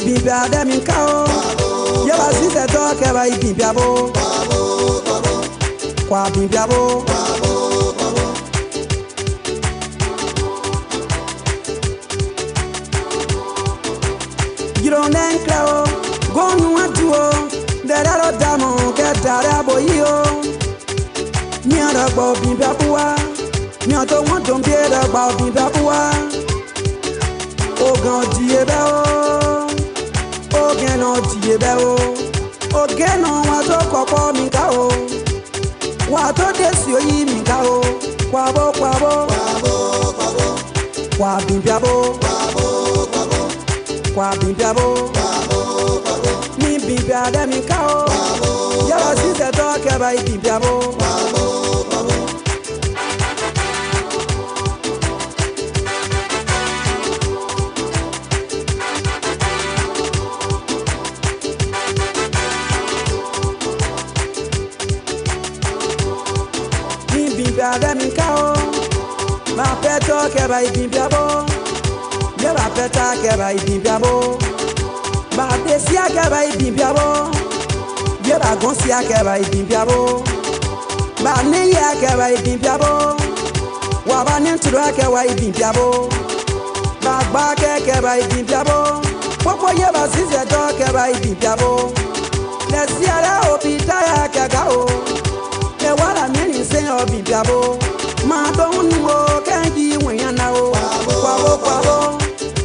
bibia de mi kao. Ye ba si se to ke ba bibia bo. Kwa bibia bo. You don't enclave, go no atuo. There are damo ke tara boyo. Mi ara gbo bibia bua. Mi to want to be the gbo bibia bua. Ogan die be o. Ogan no die be o. Ogan no wa to kopo mi ka o. Wa to desi oyi mi ka o. Kwabo kwabo. Kwa bibia bo. Kwa bibia bo. Mi bibia de mi ka o. Yala si se to ke ba bibia bo. Bibia de mi kao, ma peto ke ba bibia bo, ye ba peta ke ba bibia bo, ba desia ke ba bibia bo, ye ba gonsia ke ba bibia bo, ba neya ke ba bibia bo, wa ba nentro ke wa bibia bo, ba ke ba bibia bo, popo ye ba sise to ke ba bibia bo, desia la opita ya ke ga o. E wala meni se bibia bo ma don wo kanji wen na o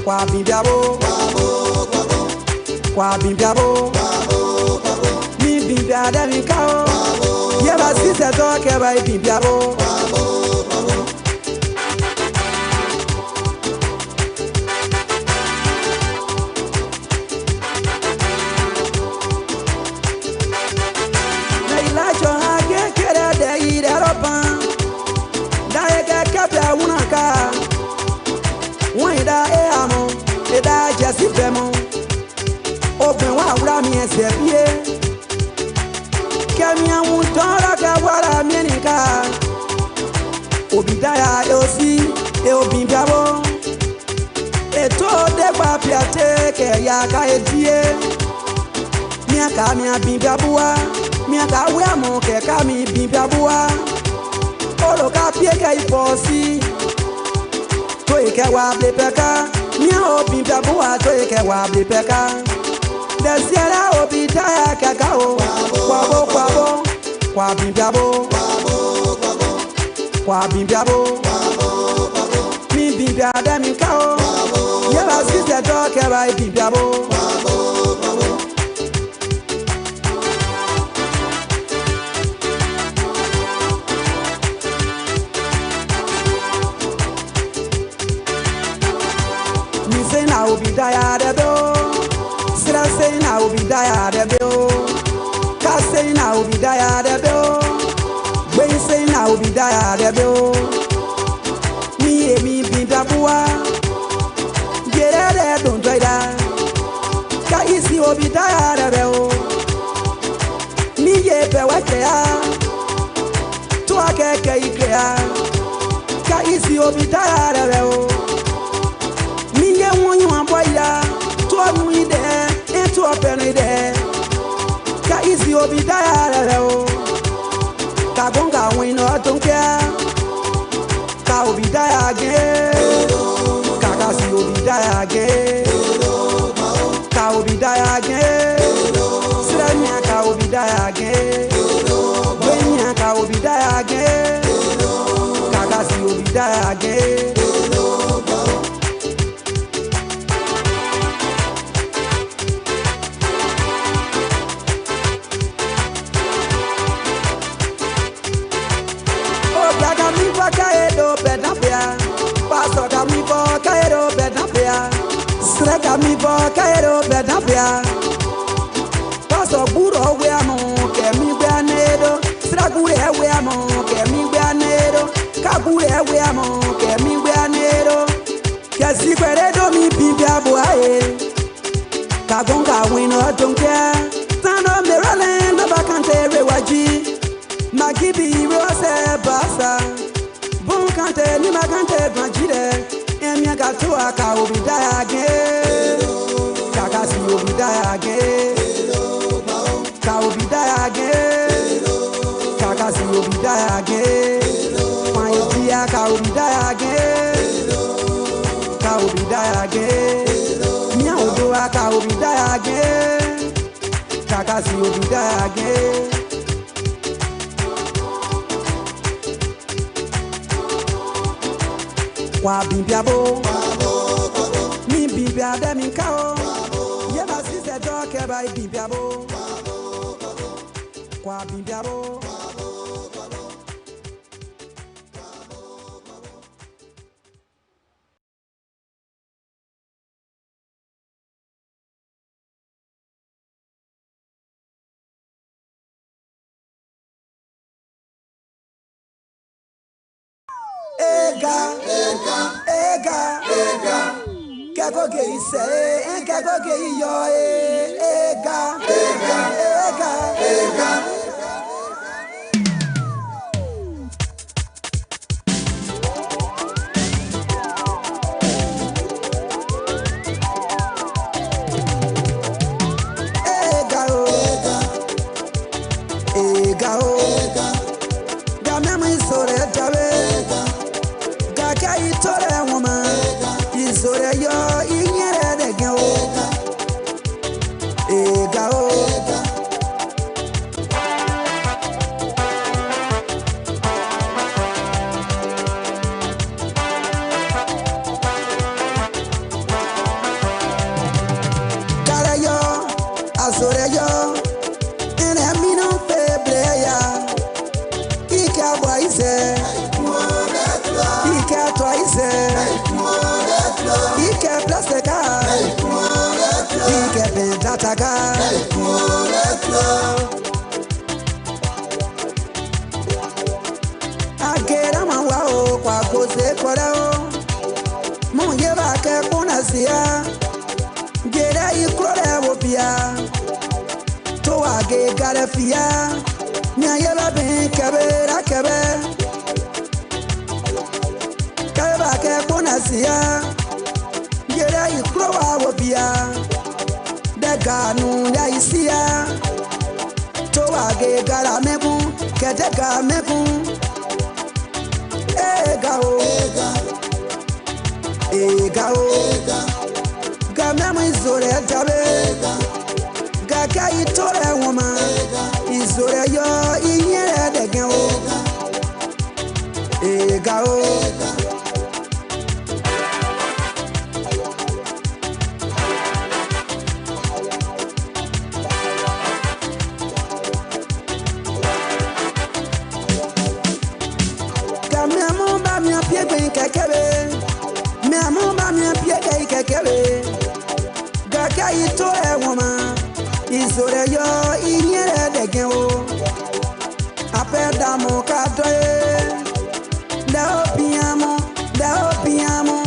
kwa bibia bo mi bibia de mi ka o ye ba si se to ke ba bibia bo si bemo open wa wura mi ese bie kemi awun tora ka wara mi nika obidaya e osi e obibia bo e to de gba piate ke ya ka edie mi aka mi abibia bua mi aka we amo ke ka mi bibia bua olo ka pie ke ifosi to e ke wa ble peka Mia obi bua to eke wa blipeka. Desiera obi taya kakao. Kwabo. Kwa bimbiabo. Kwa bimbiabo. Mi bimbia de mi kao. Yela sise to ke ba bimbiabo. I will be tired of you. Sira saying I will be tired of you. Cat saying I will be tired of you. When saying I will be tired of you. Me and me be the bua. Get out there, don't try that. Cat is you will be tired of you. Me ye be what they are. To a cake, Cat is you will be tired of you. When you want boy to me there, and to a penny there. Ka easy obi diare o. Ka gonga win or don't care. Ka obi die again. Ka si obi die again. Ka obi die again. Sira ka obi die again. When ka obi die again. Ka si obi die again. Pastor kami bo kairo bedapia. Sre kami bo kairo bedapia. Pastor buro we amo kemi gbe anedo. Sre gure we amo kemi gbe anedo. Kagure we amo kemi gbe anedo. Kesi kwere do mi bibia boae. Kagonga wino donke. Tano merale no bakante rewaji. Magibi rose basa. Kante ni magante banjire emi agato aka obi die again kakasi obidayage, ka obidayage, kakasi obidayage, mayetia ka obidayage, ka obidayage, miaodoa ka obidayage, kakasi obidayage. Kwa bimbiabo, mi bimbia de mi kao. Ye ma si se do ke ba bimbiabo. Kwa bimbiabo. Ega, kego ge ise, kego ge iyo, ega. Ega, ga memu isore jabe. Ga itore woman, isore yo inyere de gen o. Ega o. Kare yo, asore yo, ene mi non feble ya. Ike abwa ise. Ike twice, Ike plastica, Ike pentataka. Agera mawao kwa kose korao, mungeba ke kunasia, gera ikore wopia, to age garafia, nyayela ben kebe. Ke kunasia yere ikrowa wobia deganu ya isia to age gara mebu kedega mebu ega o ga memu izore jabe ga ka itore woma izore yo inyere degen o ega o. Gaka itore woma izore yo inyere degen o apeda mo kadoe da opiamo da opigamo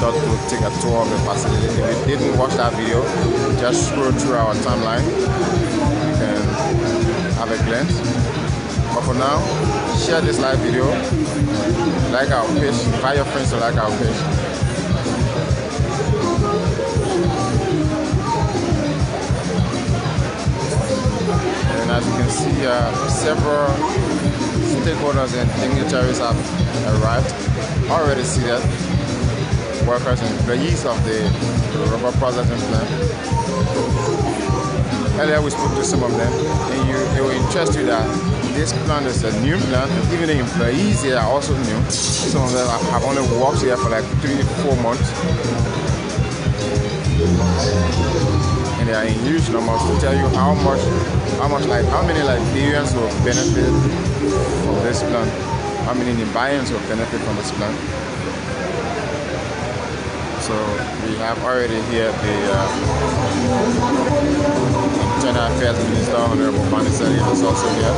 thought to take a tour of the facility. If you didn't watch that video, just scroll through our timeline. You can have a glance. But for now, share this live video, like our page, invite your friends to like our page. And as you can see, several stakeholders and dignitaries have arrived, already seated. Workers and employees of the rubber processing plant. Earlier we spoke to some of them, and it will interest you that this plant is a new plant, and even the employees here are also new. Some of them have only worked here for like 3 to 4 months. and they are in huge numbers to tell you how many Liberians will benefit from this plant, how many Nimbayans will benefit from this plant. So we have already here the Internal Affairs Minister, Honorable Banisari, is also here.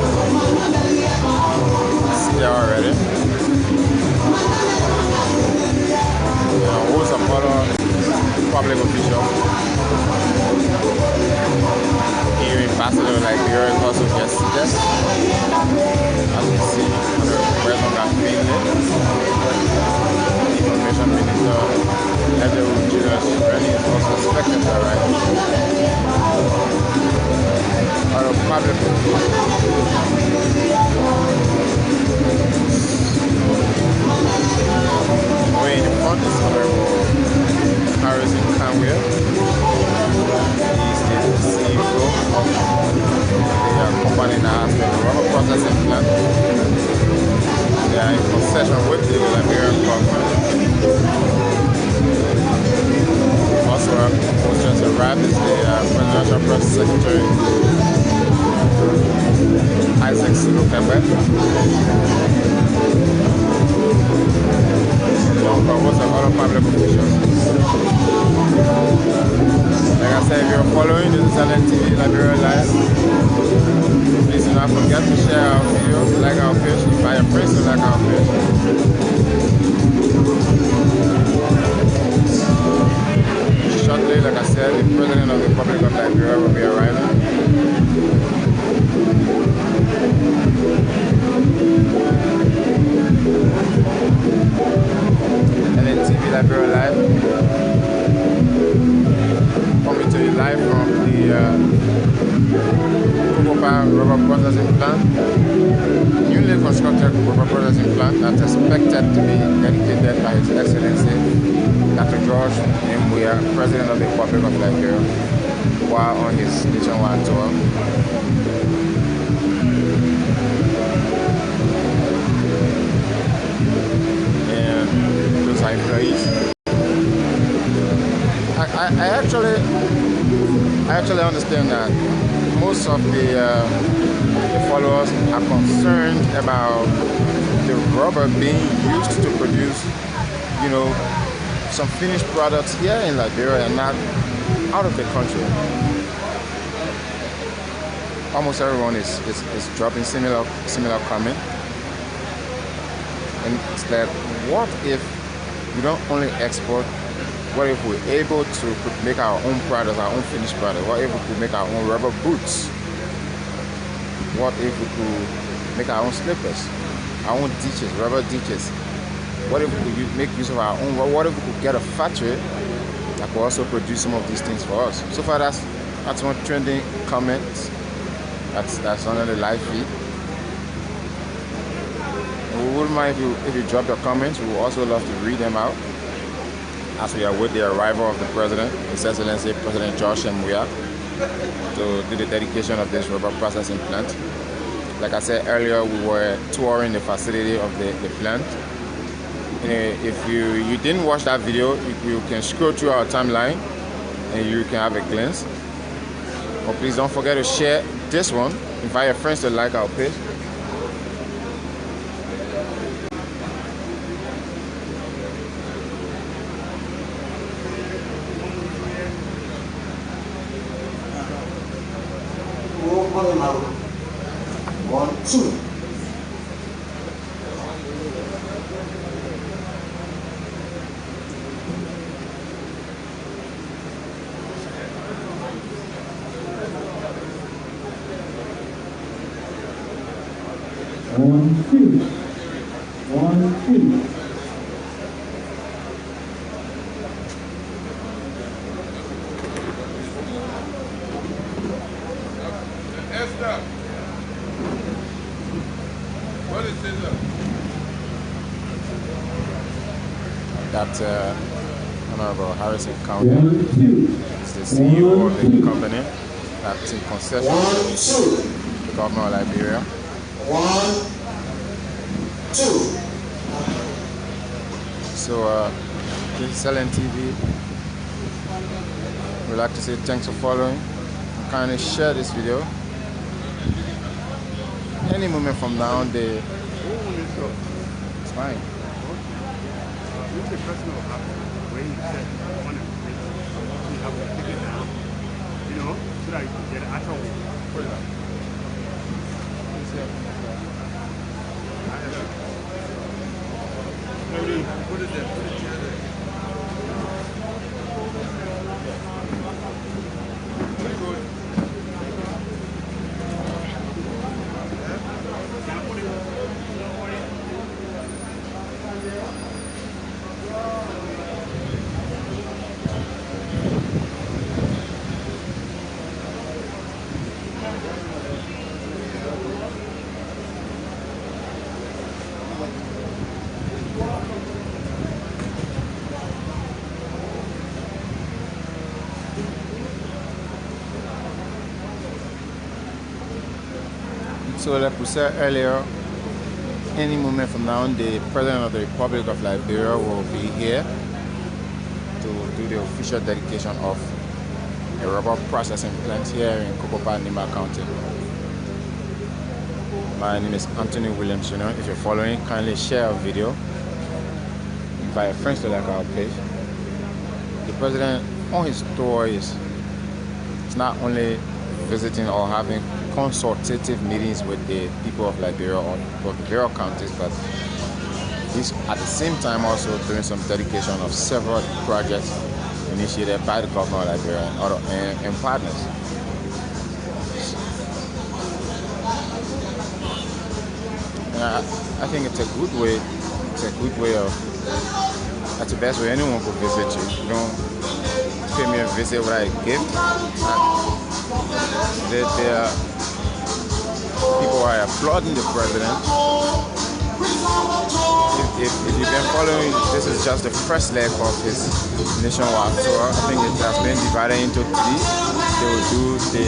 It's there already. Who support public officials. Here Ambassador Liberia is also just as you see, the President of Finland, Information Minister, Julius Rennie is also expected to arrive. Out of public way in the front is Honorable Harrison Weah. He's the CEO of the company that has the rubber processing plant. They are in concession with the Liberian government. Also, who just arrived is the Presidential Press Secretary, Isaac Cocopa. What's the other public officials? Like I said, if you're following the Silent TV Liberia Live, please do not forget to share our videos, like our page, invite your friends to like our page. Shortly, like I said, the President of the Republic of Liberia will be arriving. And then TV Liberia Live, coming to you live from the Cocopa rubber processing plant, newly constructed rubber processing plant that's expected to be dedicated by His Excellency Dr. George Nimba, President of the Republic of Liberia, while on his nationwide tour. Employees. I actually understand that most of the followers are concerned about the rubber being used to produce, some finished products here in Liberia and not out of the country. Almost everyone is dropping similar comment. And it's like, what if we don't only export? What if we're able to make our own products, our own finished products? What if we could make our own rubber boots? What if we could make our own slippers, our own ditches, rubber ditches? What if we could make use of our own? What if we could get a factory that could also produce some of these things for us? So far, that's one trending comment. That's under the live feed. We wouldn't mind if you drop your comments. We would also love to read them out as we await the arrival of the President, His Excellency President George Weah, to do the dedication of this rubber processing plant. Like I said earlier, we were touring the facility of the plant. And if you didn't watch that video, you can scroll through our timeline and you can have a glance. But please don't forget to share this one. Invite your friends to like our page. One, two. One, two. One, two. Esther, what is this? That Honorable Harrison County is the CEO of the company that's in concession with the government of Liberia. 1, 2. So, this is Silent TV We'd like to say thanks for following. Kindly share this video. Any moment from now on, it's fine. Who's the person who when you said you want to take it down, you know, so that you can get actual put it up. Put it there, put it together. So like we said earlier, any moment from now on, the President of the Republic of Liberia will be here to do the official dedication of a rubber processing plant here in Cocopa, Nimba County. My name is Anthony Williams. If you're following, kindly share our video, invite your friends to like our page. The President on his tour is not only visiting or having consultative meetings with the people of Liberia or of the various counties, but he's at the same time also doing some dedication of several projects initiated by the government of Liberia and other and partners. And I think it's a good way. It's a good way of. That's the best way anyone could visit you. You don't pay me a visit without a gift. There are people who are applauding the president. If you've been following, this is just the first leg of his nationwide tour. I think it has been divided into 3. They will do the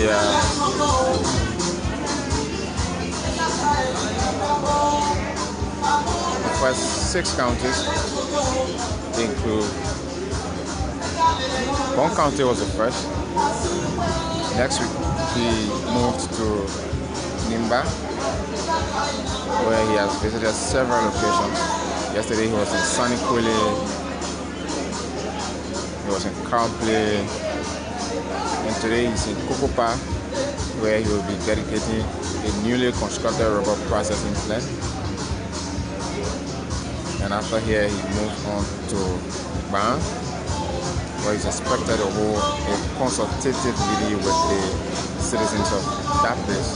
first 6 counties. They include one county was the first. Next week he moved to Nimba, where he has visited several locations. Yesterday he was in Sanikwele, he was in Kample, and today he's in Cocopa, where he will be dedicating a newly constructed rubber processing plant. And after here he moved on to Weah, where he's expected to hold a consultative meeting with the citizens of that place,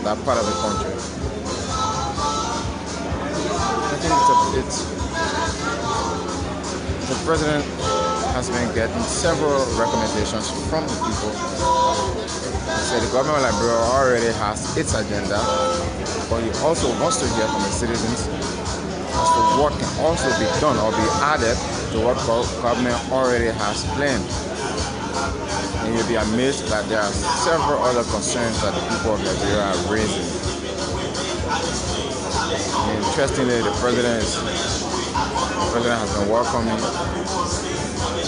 that part of the country. I think the president has been getting several recommendations from the people. He said the government of Liberia already has its agenda, but he also wants to hear from the citizens as to what can also be done or be added to what government already has planned. And you'll be amazed that there are several other concerns that the people of Liberia are raising. And interestingly, the president has been welcoming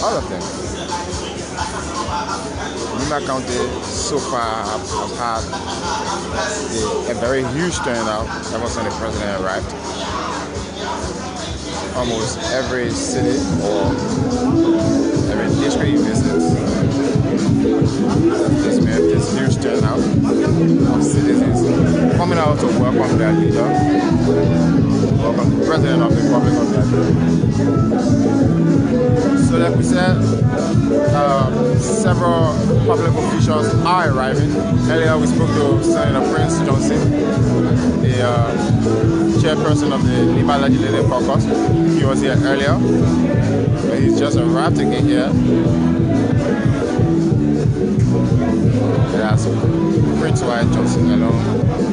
all of them. Nimba County so far have had a very huge turnout ever since the president arrived. Almost every city or every district he visits, there's been this huge turnout of citizens coming out to welcome their leader, welcome the President of the Republic of Liberia. So like we said, several public officials are arriving. Earlier we spoke to Senator Prince Johnson, the chairperson of the Nimba Legislative Caucus. He was here earlier, but he's just arrived again here. That's Prince Weah Johnson along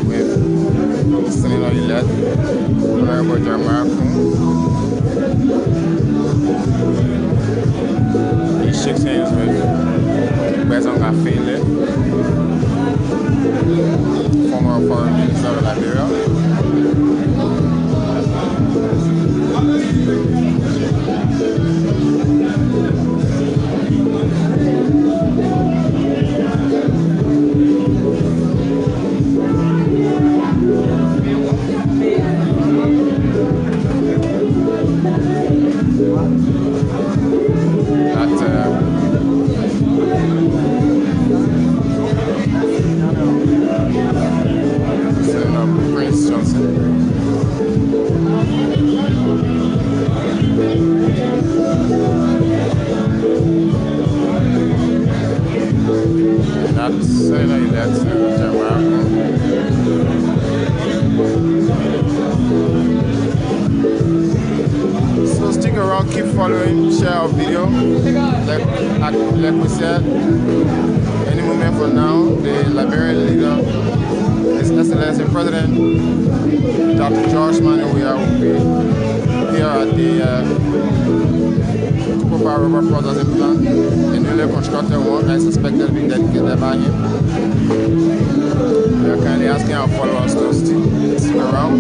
with Senator-elect Honorable Jeremiah Kuhn. He shakes hands with Bezong Afele, former foreign minister of Liberia. Prince Johnson. That's so stick around, keep following, share our video. Like we said, any moment from now, the Liberian leader, His Excellency President Dr. George Weah will be here at the Cocopa rubber processing plant. The newly constructed one is expected to be dedicated by him. We are kindly asking our followers to stick around.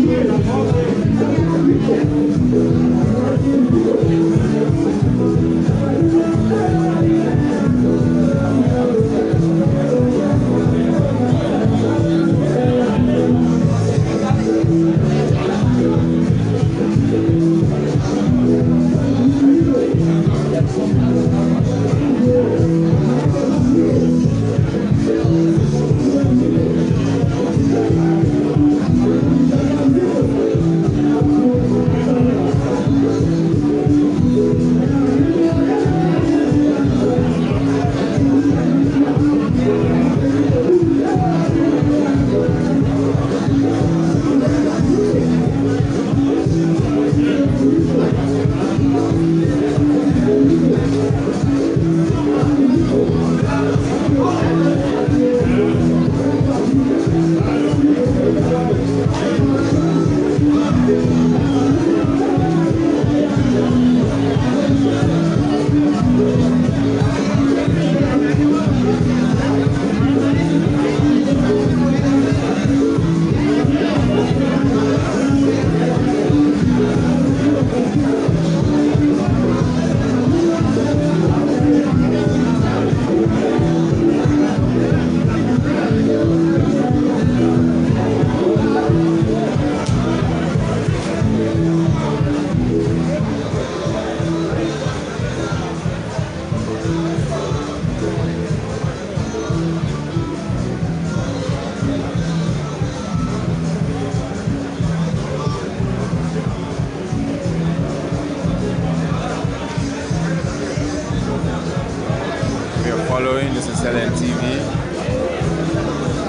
This is LNTV.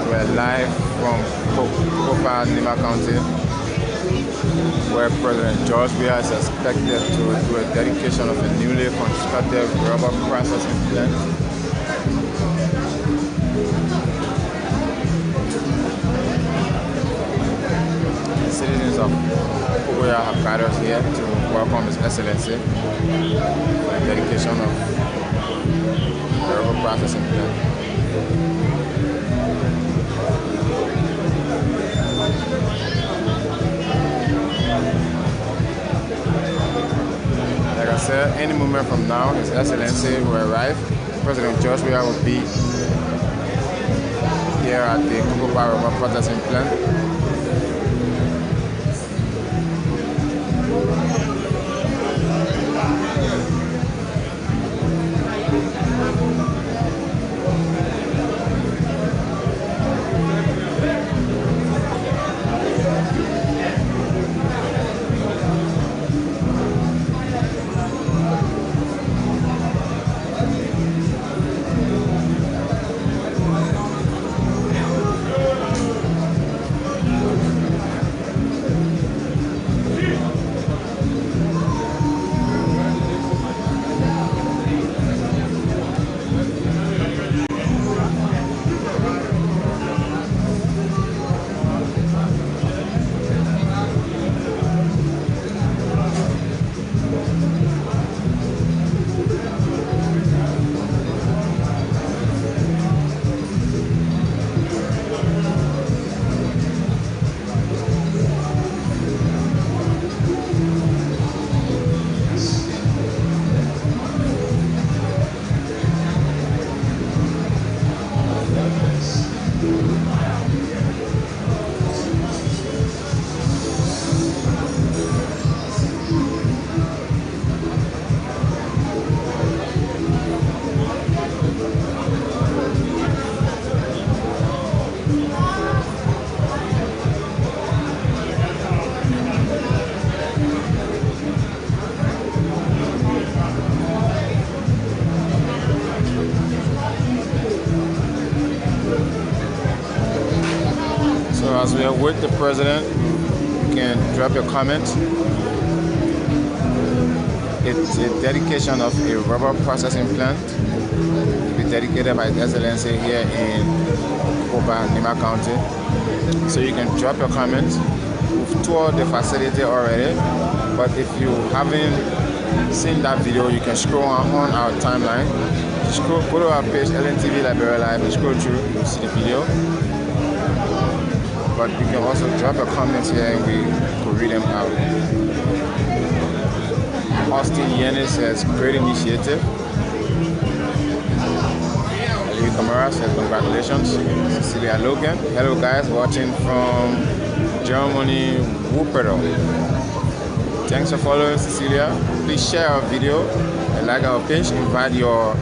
We're live from Cocopa, Nimba County, where President George Weah is expected to do a dedication of a newly constructed rubber processing plant. The citizens of Weah have gathered here to welcome His Excellency for the dedication of the rubber processing plant. Like I said, any moment from now, His Excellency will arrive. President George Weah will be here at the Cocopa rubber processing plant. with the president, you can drop your comment. It's a dedication of a rubber processing plant to be dedicated by His Excellency here in Cocopa, Nimba County. So you can drop your comments. We've toured the facility already, but if you haven't seen that video, you can scroll on our timeline. Go to our page, LNTV Liberia Live, and scroll through to see the video. But you can also drop your comments here and we could read them out. Austin Yenis says, great initiative. Aliyu Kamara says, congratulations. Cecilia Logan, hello guys, watching from Germany, Wuppertal. Thanks for following, Cecilia. Please share our video and like our page. Invite your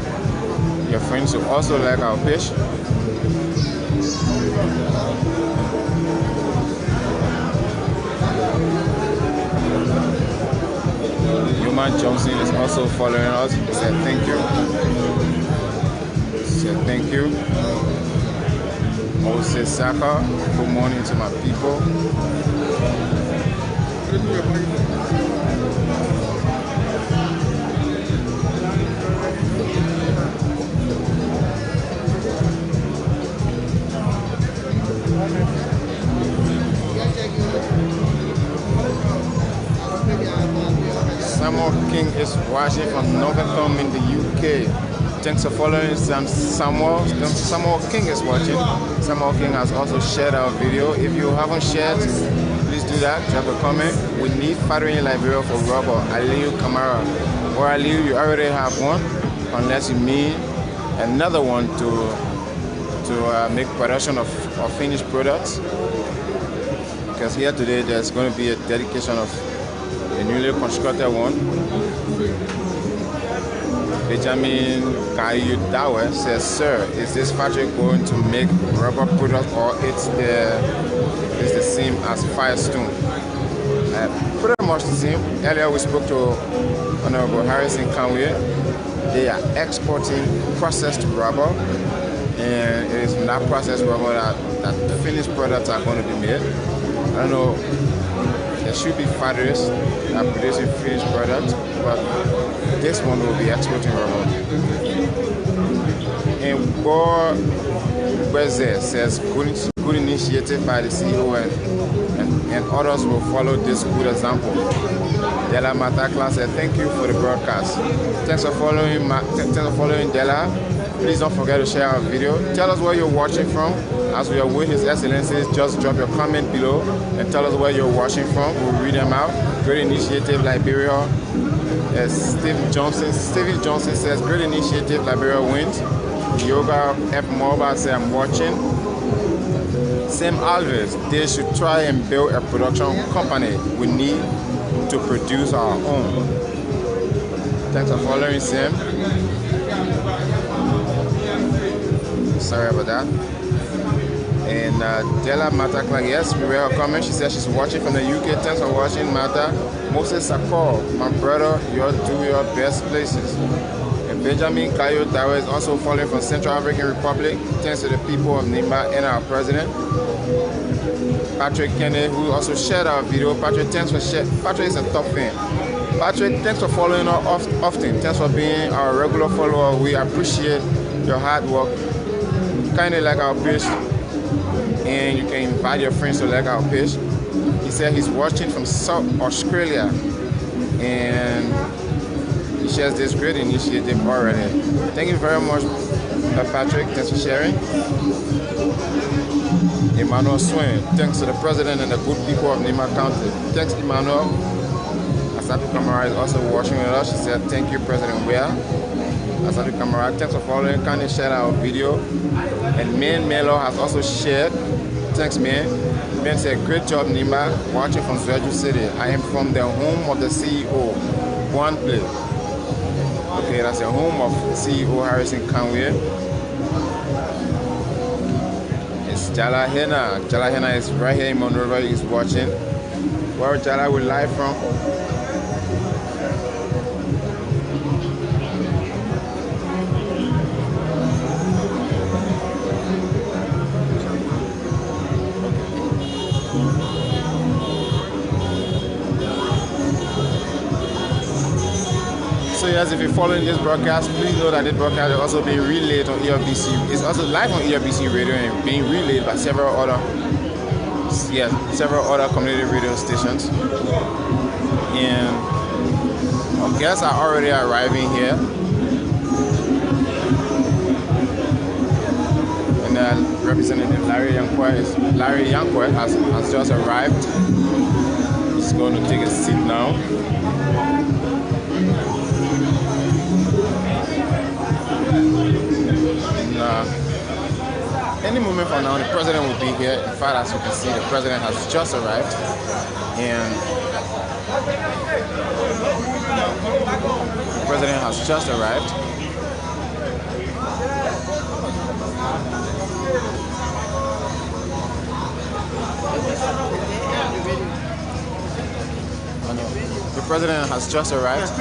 friends to also like our page. Human Johnson is also following us. He said thank you. He said thank you. Moses Saka, good morning to my people. Samuel King is watching from Northampton in the UK. Thanks for following Samuel. Samuel King is watching. Samuel King has also shared our video. If you haven't shared, please do that. Drop a comment. We need factory in Liberia for rubber. Aliyu Kamara. Or Aliyu, you already have one, unless you need another one to make production of finished products. Because here today there's going to be a dedication of a newly constructed one. Benjamin Kayudawe says, sir, is this factory going to make rubber products or it's the same as Firestone? Pretty much the same. Earlier we spoke to Honorable Harrison Kanwe. They are exporting processed rubber, and it is from that processed rubber that the finished products are going to be made. I don't know, there should be factories that are producing finished products, but this one will be exporting rubber. And Weze says, good initiative by the CEO and others will follow this good example. Della Matakla said, thank you for the broadcast. Thanks for following Della. Please don't forget to share our video. Tell us where you're watching from. As we are with His Excellencies, just drop your comment below and tell us where you're watching from. We'll read them out. Great initiative, Liberia. Stephen Johnson says, great initiative, Liberia wins. Yoga F Mobile says, I'm watching. Sam Alves, they should try and build a production company. We need to produce our own. Thanks for following, Sam. Sorry about that. And Della Matakla, yes, we read her comment. She says she's watching from the UK. Thanks for watching, Mata. Moses Sakor, my brother, you do your best places. And Benjamin Kayo Dawe is also following from Central African Republic. Thanks to the people of Nimba and our president. Patrick Kennedy, who also shared our video. Patrick, thanks for sharing. Patrick is a top fan. Patrick, thanks for following us often. Thanks for being our regular follower. We appreciate your hard work. Kindly like our page, and you can invite your friends to like our page. He said he's watching from South Australia, and he shares this great initiative already. Thank you very much, Patrick. Thanks for sharing. Emmanuel Swain, thanks to the president and the good people of Nimba County. Thanks, Emmanuel. Asatu Kamara is also watching with us. She said, thank you, President Weah. Asatu Kamara, thanks for following. Kindly share our video. And Man Melo has also shared. Thanks, Man. Man said, great job, Nimba. Watching from Zweju City. I am from the home of the CEO. One place. Okay, that's the home of CEO Harrison Kanwe. It's Jala Hena. Jala Hena is right here in Monrovia. He's watching. Where Jala will live from? So yes, if you're following this broadcast, please know that this broadcast is also being relayed on ERBC. It's also live on ERBC radio and being relayed by several other community radio stations. And our guests are already arriving here. And Representative Larry Yankwe has just arrived. He's going to take a seat now. Any moment from now, the president will be here. In fact, as you can see, the president has just arrived. And the president has just arrived. The president has just arrived.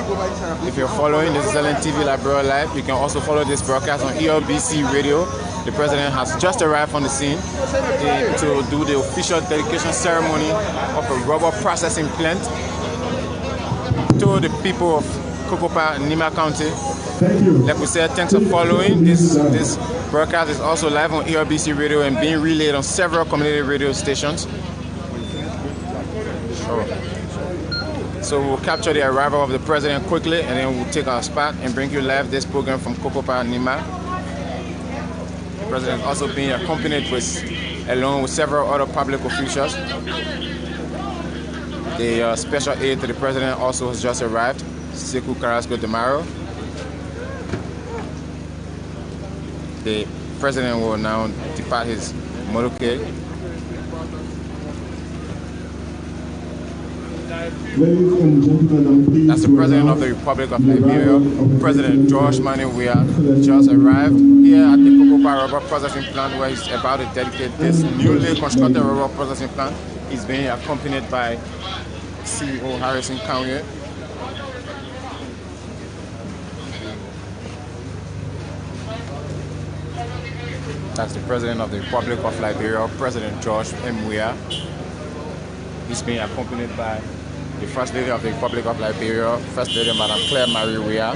If you're following, this is LNTV Liberia Live. You can also follow this broadcast on ERBC Radio. The president has just arrived on the scene to do the official dedication ceremony of a rubber processing plant to the people of Cocopa, Nimba County. Like we said, thanks for following. This broadcast is also live on ERBC Radio and being relayed on several community radio stations. So we'll capture the arrival of the president quickly, and then we'll take our spot and bring you live this program from Cocopa, Nimba. The president also being accompanied along with several other public officials. The special aide to the president also has just arrived, Sekou Carrasco Demaro. The president will now depart his motorcade. Ladies and gentlemen, please. That's the president of the Republic of Liberia, President George Weah, just arrived here at the Cocopa rubber processing plant, where he's about to dedicate this newly constructed rubber processing plant. He's being accompanied by CEO Harrison Kanye. That's the president of the Republic of Liberia, President George Weah. He's being accompanied by the First Lady of the Republic of Liberia, First Lady Madam Claire Marie Weah.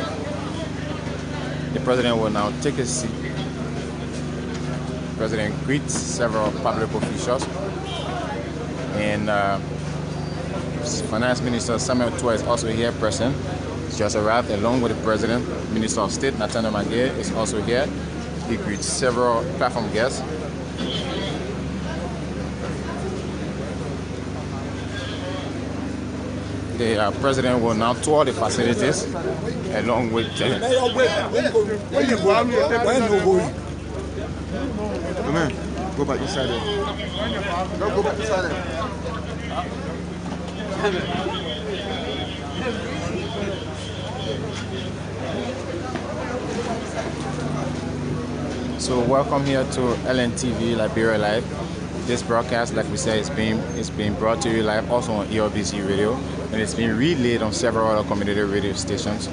The president will now take his seat. The president greets several public officials. And Finance Minister Samuel Tua is also here present. He's just arrived along with the president. Minister of State Nathaniel Magay is also here. He greets several platform guests. The president will now tour the facilities along with man, go back inside there. Go back inside there. So welcome here to LNTV Liberia Live. This broadcast, like we said, is being brought to you live also on ERBC Radio, and it's being relayed on several other community radio stations.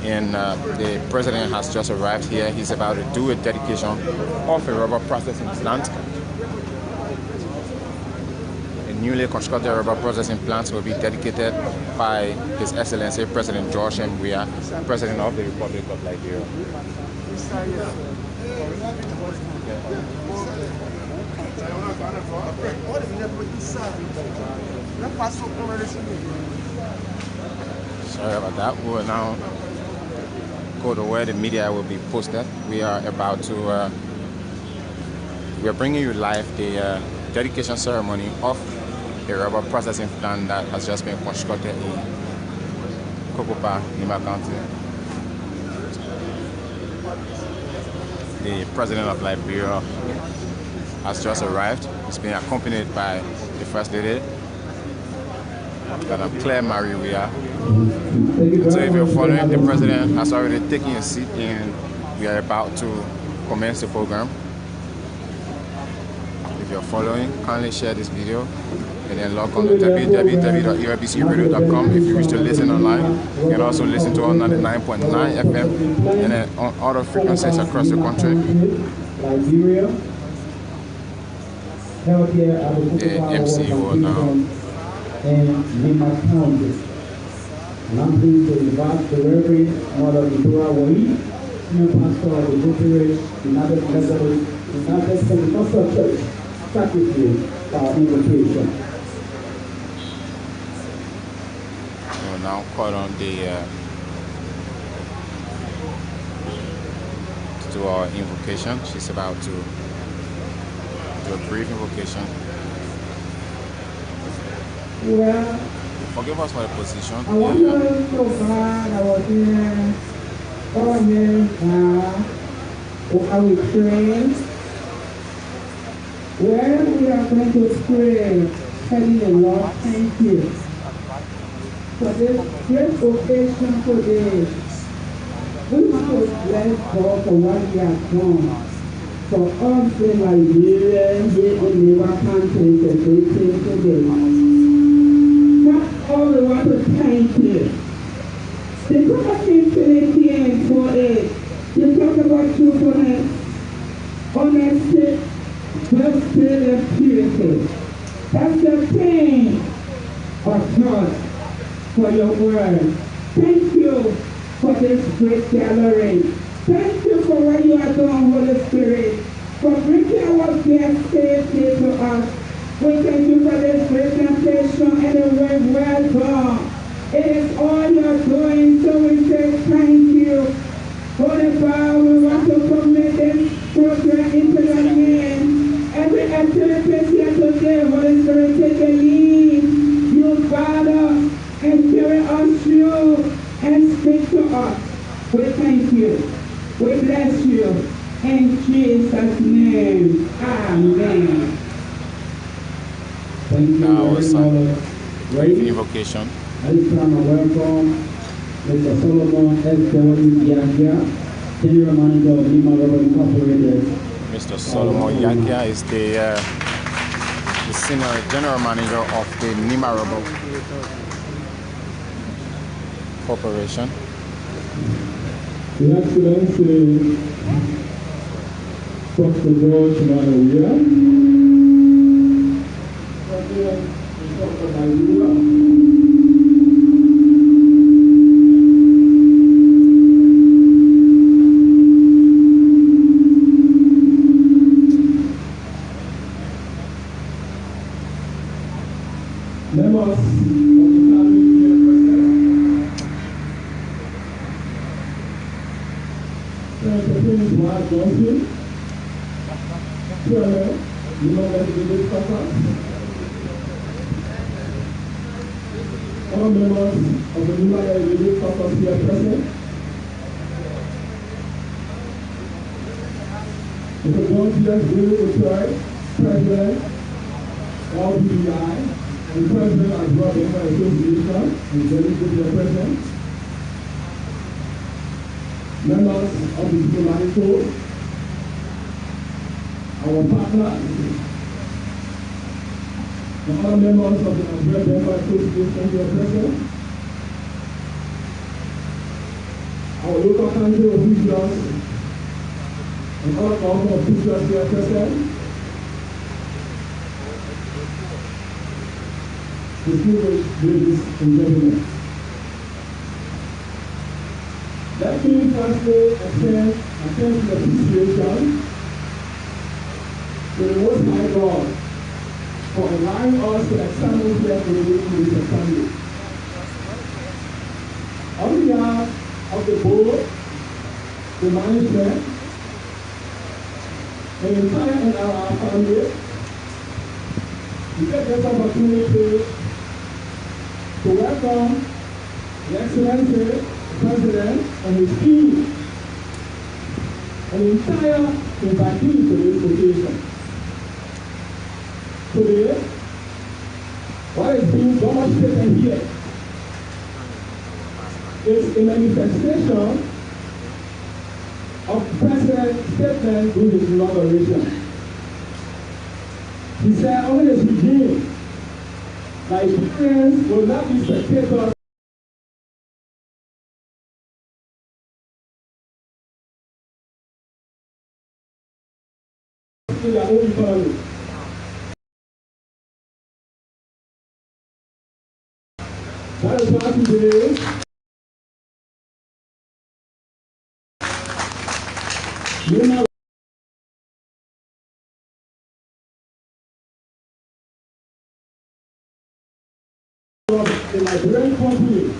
And the president has just arrived here. He's about to do a dedication of a rubber processing plant. A newly constructed rubber processing plant will be dedicated by His Excellency President George Weah, President of the Republic of Liberia. Sorry about that. We will now go to where the media will be posted. We are about to, we are bringing you live the dedication ceremony of a rubber processing plant that has just been constructed in Cocopa, Nimba County. The President of Liberia has just arrived. He's been accompanied by the First Lady, Madam Claire Marie Weah. So if you're following, the President has already taken a seat and we are about to commence the program. If you're following, kindly share this video and then log on to www.erbcradio.com if you wish to listen online. You can also listen to on 99.9 FM and then on other frequencies across the country. The MC will now And I'm pleased to invite the Reverend Mother Weah, Senior Pastor of the Victory United Methodist United Pentecostal Church, Secretary for our invocation. We'll now call on the to our invocation. She's about to do a brief invocation. Well, forgive us for the position. I wonder so glad I was here. Oh, yes, I will pray. Well, we are going to pray, telling the Lord, thank you for this great occasion today. We want to bless God for what He has done. For us in Liberia, here in Nimba country, today. All we want to thank you. The book of Infinity and 48, you talk about truthfulness, honesty, justice, and purity. That's the thing of God for your word. Thank you for this great gathering. Thank you for what you are doing, Holy Spirit, for bringing our guests safely to us. We thank you for this presentation and the word well done. It is all you're doing, so we say thank you. Holy Father, we want to commit this program into your hand. Every activity here today, Holy Spirit, take the lead. You Father, and carry us through and speak to us. We thank you. We bless you. In Jesus' name, amen. Thank you, Reverend Mother Invocation. At this time, I welcome Mr. Solomon S. Yakia, General Manager of Nimba Rubber Incorporated. Mr. Solomon Yakia is the Senior General Manager of the Nimba Rubber Corporation. Your Excellency, Dr. George Weah, members of the family here present, Senator Prince Mark Johnson, Chairman, United Village Caucus, all members of the United Village Caucus here present, Mr. John P.S. Guru, President, LBI, the President as well as the Association, and the President, members of the diplomatic corps, our partners, the other members of the Nigerian Member Association here present, our local council officials, and other government officials here present, distinguished ladies and gentlemen. Let me firstly extend a thanks and appreciation to the Most High God for allowing us to examine here today in this assembly. On behalf of the board, the management, the entire NRR family, we take this opportunity to welcome the Excellency President and his team, an entire invitee to this occasion. Today, what is being demonstrated here is a manifestation of President's statement during his inauguration. He said, only as we begin, Nigerians will not be spectators in their own economy. That is why today Nimba the Nigerian company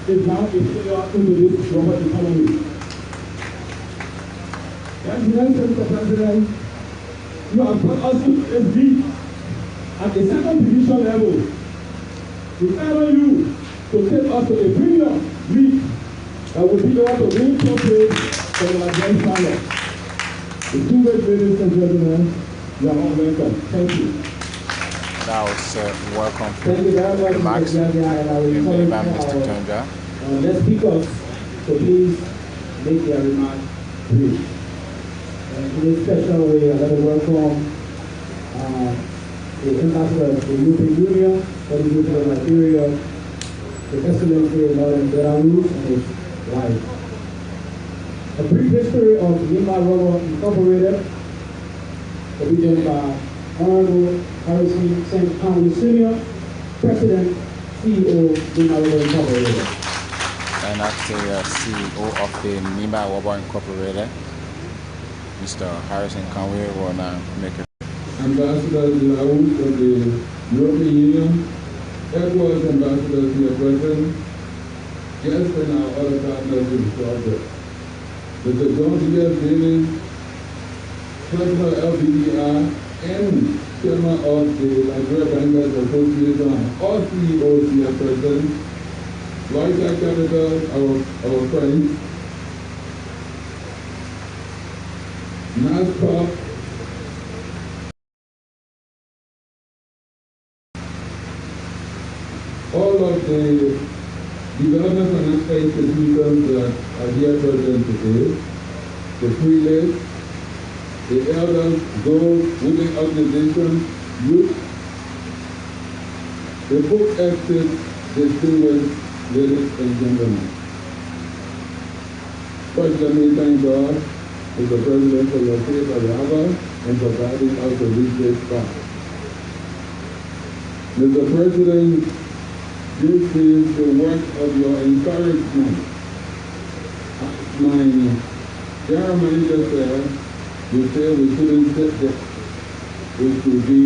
is now a player into this global economy. Excellency, Mr. President, you have brought us to this league at the second division level. We honor you to take us to a premium league that will be able to win trophies for the Nigerian final. Distinguished ladies and gentlemen, you are all welcome. Thank you. That was welcome. Thank you very much, Remarks Mr. Jaga, and I will encourage Mr. Tonja. the speakers to please make their remarks brief. In this special way, I'd like to welcome the ambassador of the European Union for the youth of Nigeria, the Excellency Lauren Belarus and his wife. A brief history of Nimba Rubber Incorporated will be done by Honorable Harrison St. Conway Sr., President, CEO, Nimba Rubber Incorporated. And that's the CEO of the Nimba Rubber Incorporated, Mr. Harrison Conway, will now make a Ambassador Belarus of the European Union, Edwards ambassadors here present, guests and our other partners in the project. Mr. John D.S. Davis, President of LBDR and Chairman of the Nigeria Bankers Association, all CEOs here present, White Capital, our friends, NASCAR, all of the development financial institutions that are here present today, the prelates, the elders, those women organizations, youth, the book exit, distinguished ladies and gentlemen. First, let me thank God, Mr. President, for your faith of Yahweh and providing us a reach this far. Mr. President, this is the work of your encouragement. My general manager said, you say we shouldn't sit there. We should be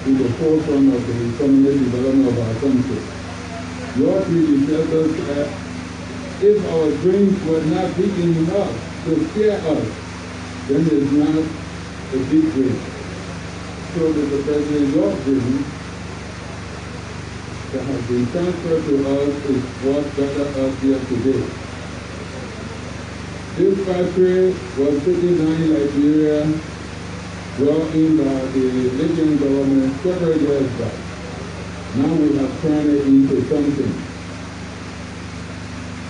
in the forefront of the economic development of our country. Your predecessors said, if our dreams were not big enough to scare us, then it's not a big dream. So Mr. President, your dream that has been transferred to us is what got us here today. This factory was sitting down in Liberia, brought in by the Libyan government several years back. Now we have turned it into something.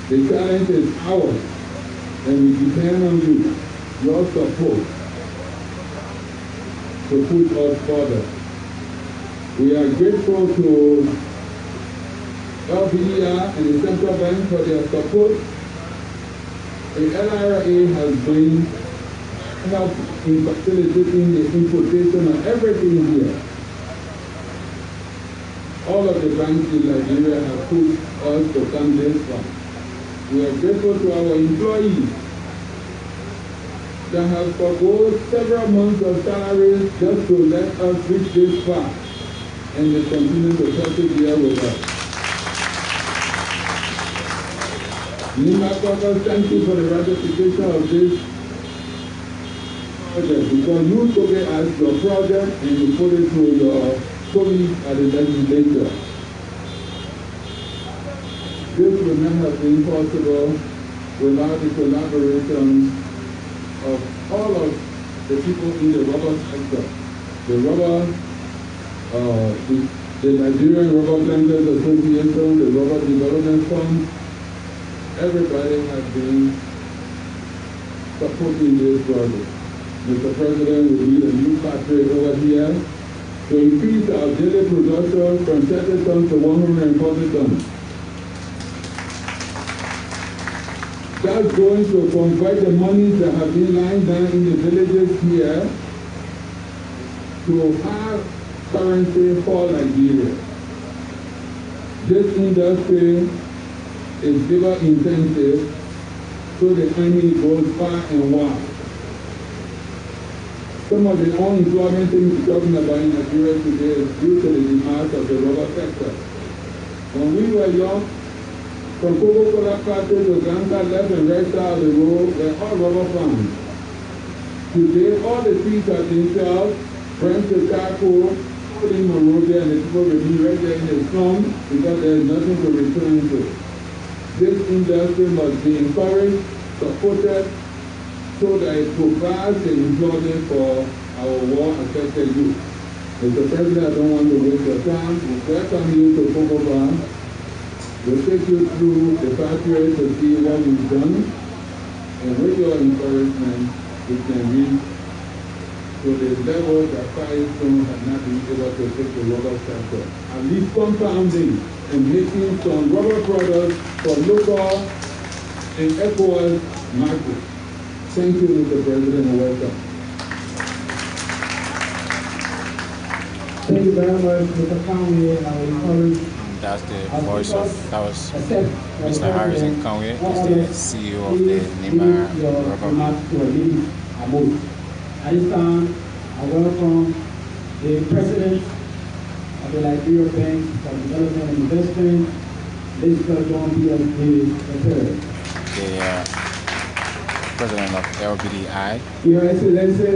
The challenge is ours, and we depend on you, your support, to push us further. We are grateful to LBDR and the Central Bank for their support. The LRA has been help in facilitating the importation of everything here. All of the banks in Nigeria have pushed us to come this far. We are grateful to our employees that have forgone several months of salaries just to let us reach this far, and they continue to persevere with us. Nimba Brothers, thank you for the ratification of this project, because you took it as your project and you put it through your colleagues at the legislature. This would not have been possible without the collaboration of all of the people in the rubber sector. The rubber, the Nigerian Rubber Planters Association, the Rubber Development Fund, everybody has been supporting this project. Mr. President, we need a new factory over here to increase our daily production from 30 tons to 140 tons. That's going to convert the monies that have been lying down in the villages here to hard currency for Nigeria. This industry is labor intensive, so the money goes far and wide. Some of the unemployment things we're talking about in Nigeria today is due to the demise of the rubber sector. When we were young, from Cocopa factory to Granca left and right side of the road were all rubber farms. Today, all the trees have been felled, burnt to charcoal, put in Monrovia, and the people will be right there in the slum because there is nothing to return to. This industry must be encouraged, supported, so that it provides the employment for our war-affected youth. Mr. President, I don't want to waste your time. We welcome you to Cocopa. We'll take you through the factory to see what we've done, and with your encouragement, we can reach to the level that Firestone has not been able to take the rubber sector. At least compounding and making some rubber products for local and ECOWAS markets. Thank you, Mr. President, and welcome. Thank you very much, Mr. Conway, and I will encourage. That's the voice of, that was Mr. Harrison Conway, he's the CEO of the Nimba Rubber. At this time, I welcome the President of the Liberia Bank for Development and Investment, Mr. John B.S. III. The President of LBDI. Your Excellency,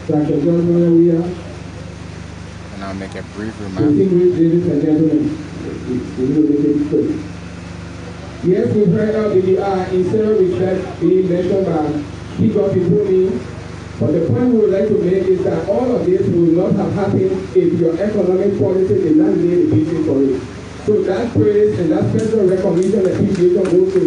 Dr. John Weah. And I'll make a brief remark. Ladies and gentlemen, yes, we've heard LBDI in several respects being mentioned by people before me. But the point we would like to make is that all of this would not have happened if your economic policy did not lay the basis for it. So that praise and that special recognition and appreciation goes to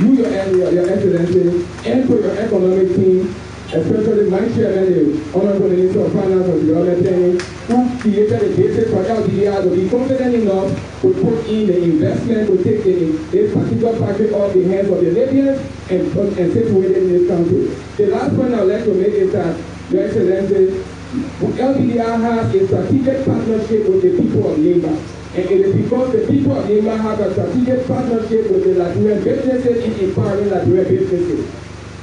you, your Excellency, and to your economic team, especially my chairman, the Honorable Minister of Finance and Development, who created the basis for LBDI to be confident enough to put in the investment to take this particular factory off the hands of the Libyans and situate it in this country. The last point I'd like to make is that, Your Excellency, LBDI has a strategic partnership with the people of Nimba. And it is because the people of Nimba have a strategic partnership with the Liberian businesses in empowering Liberian businesses.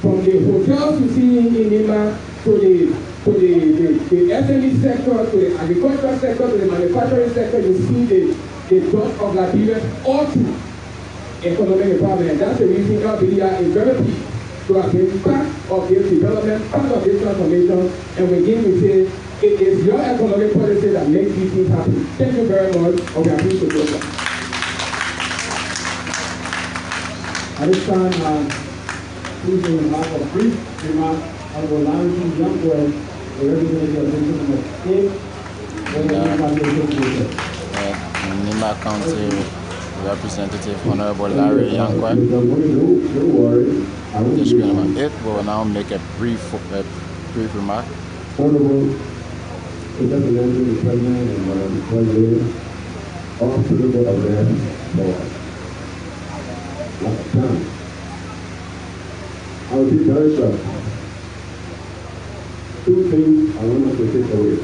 From the hotels you see in Nimba to the SME sector, to the agricultural sector, to the manufacturing sector, you see the growth of Liberia all through economic empowerment. And that's the reason LBDI is very pleased to have been part of this development, part of this transformation, and again we say it is your economic policy that makes these things happen. Thank you very much, and we appreciate it. At this time, please on behalf of brief remarks, I will allow you to jump where the representative of Nimba County Representative Honorable Larry Yankwa. Just going it, we will now make a brief remark. Honorable Representative, the President, and Madam President, all political events for last time. I will be very short. Two things I want us to take away.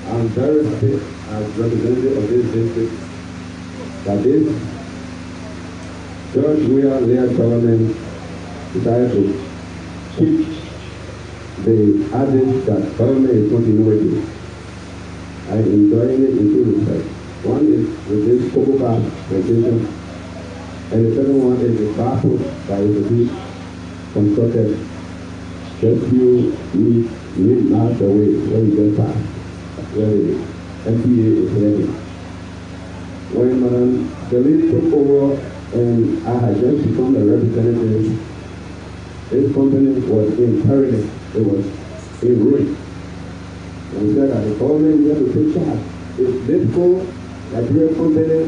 I'm very happy as representative of this district that this George Weah-led government decided to keep the adage that government is continuity. I am enjoying it in two respects. One is with this Cocopa plantation, and the second one is the battle that is to be constructed just few miles away when we get past where the MPA is heading. When Madam Delis took over and I had just become a representative, this company was in peril. It was in ruin. And we said that the government needed to take charge. If this go, Liberian company,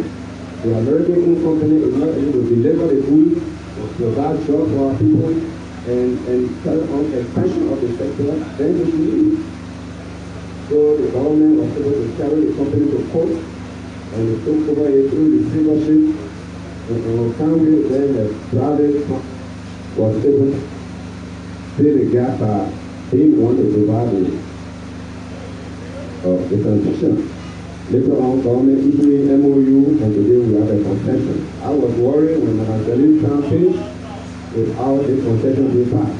the American company is not able to deliver the food, provide jobs for our people, and carry on expansion of the sector, then we should leave. So the government was able to carry the company to court, and they took over it through receivership, and Conway then the private was able to fill the gap by being one to provide the transition. Later on, government issued MOU, and today we have a concession. I was worried when Madam Delis finished without the concession being passed.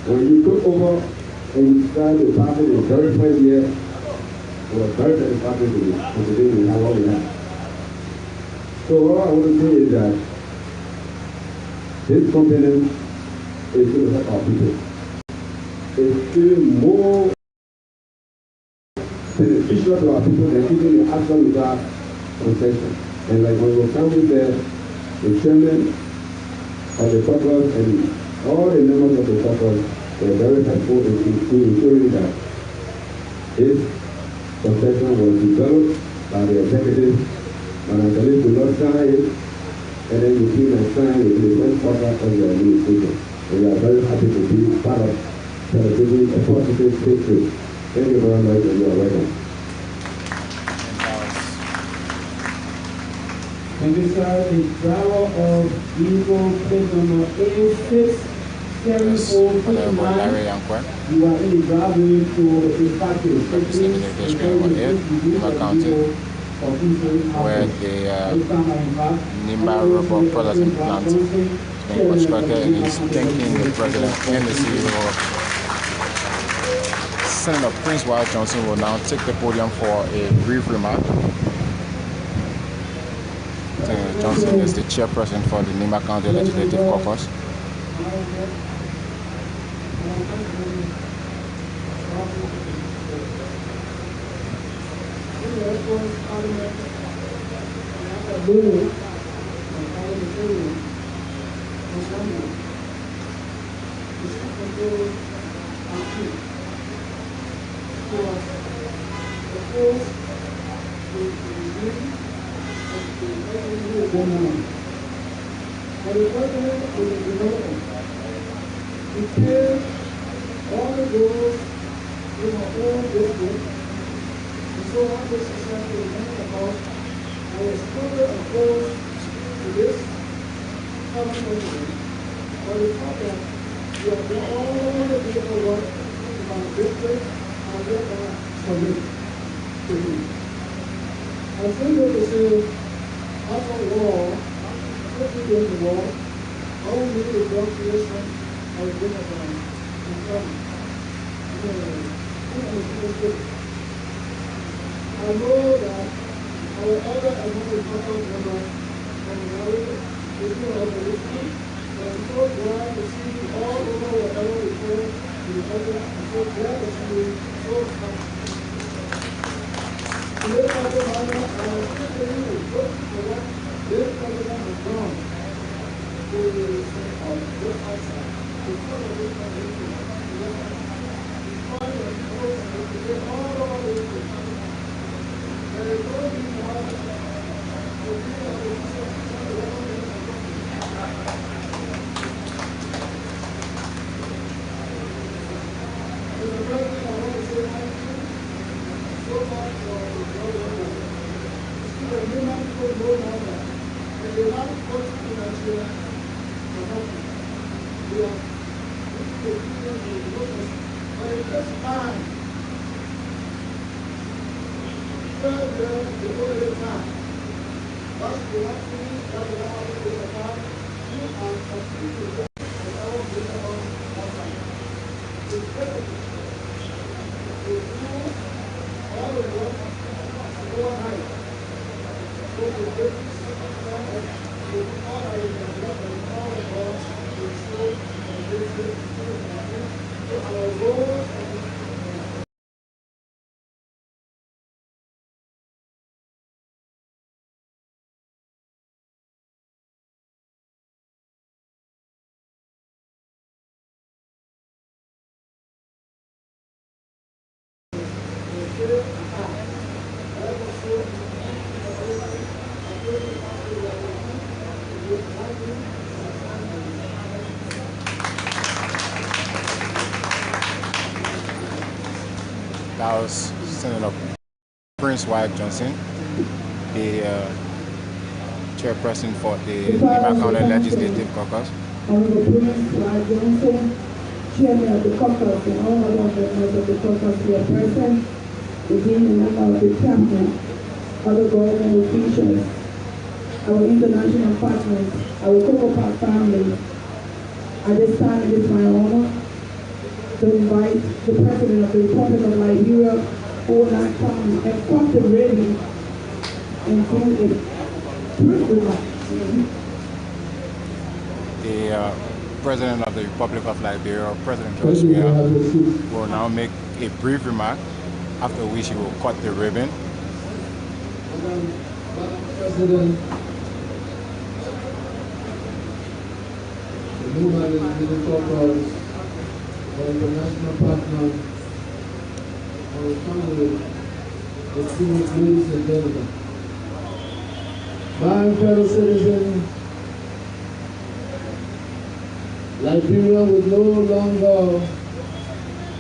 When you took over and you started the party the very first year, it was very satisfactory to me. And today we have what we have. So all I want to say is that this continent is going to help our people. It's giving more beneficial to our people than giving the actual without concession. And like when we come with the chairman of the caucus and all the members of the caucus were very helpful in ensuring that this concession was developed by the executive, and I believe to not sign it, and then you came and signed it in the first quarter of the administration. And we are very happy to be part of celebrating a positive history. Thank you very much, and you are welcome. And this is the driver of Eagle plate number A6. You are in the driveway to the factory. Where the Nimba rubber processing plant is being constructed, and is thanking the president and the CEO. Senator Prince Weah Johnson will now take the podium for a brief remark. Senator Johnson is the chairperson for the Nimba County Legislative Caucus. All the goals in my own district, and so on the success of the house, I was further opposed to this coming over. But the fact that you have done all the paperwork in my district, I therefore submit to you. I think that to say, after war, 50 years of war, I will need the drug creation of the Democrats. I know that our other agricultural members from the area is not opposition, but I'm so glad to see you all over whatever we go to the other. I'm so glad to see you so happy. Today, Dr. Mama, I was thinking you look for what this president has done to this outside. Because of this president, That was Senator Prince Weah Johnson, the chairperson for the Nimba County Legislative Caucus. Honorable Prince Weah Johnson, chairman of the caucus, and all other members of the caucus here present, within the member of the cabinet, other government officials, our international partners, our Cocopa family. At this time, it is my honor to invite the President of the Republic of Liberia, who will now come and cut the ribbon and do a brief remark. The President of the Republic of Liberia, President Weah, will now make a brief remark, after which he will cut the ribbon. Madam President, the Nimba and the Cocopas, our international partners, our family, distinguished ladies and gentlemen. My fellow citizens, Liberia will no longer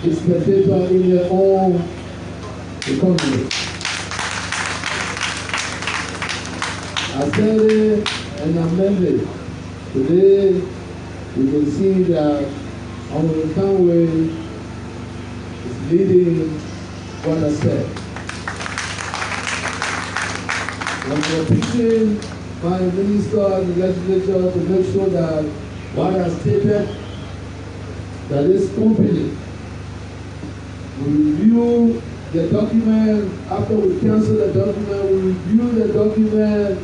be spectator in their own economy. I said it and I meant it. Today, we can see that our Conway is leading what I said. I'm pushing my minister and the legislature to make sure that what I stated, that this company will review the document. After we cancel the document, we review the document.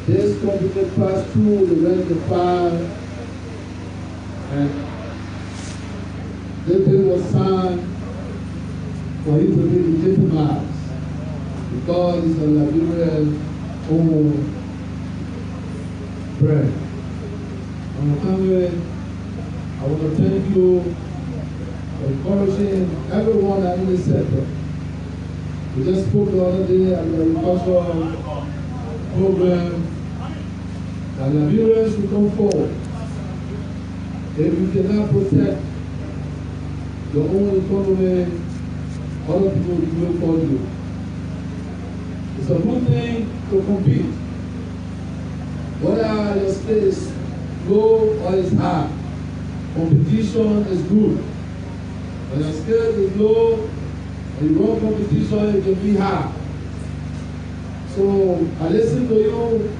This company passed through the rectifier, and this bill was signed for him to be legitimized because it's a Liberian owned brand. I want to thank you for encouraging everyone in this sector. We just spoke the other day at the agricultural program that Liberians will come forward. If you cannot protect your own economy, other people will do it for you. It's a good thing to compete. Whether your state is low or is high, competition is good. When your scale is low and you run competition, it can be high. So I listen to you.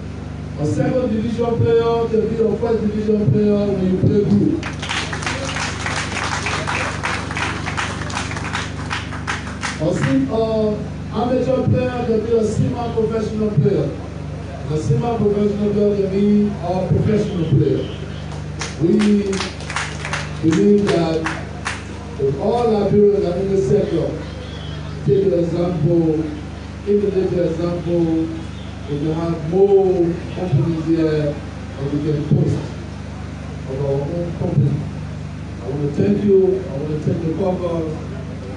A second division player can be a first division player when you play good. Amateur player can be a semi-professional player. A semi-professional player can be a professional player. We believe that if all Liberians are in the sector, take an example, even the example, we can have more companies here and we can post of our own company. I want to thank you, I want to thank the Cocopa,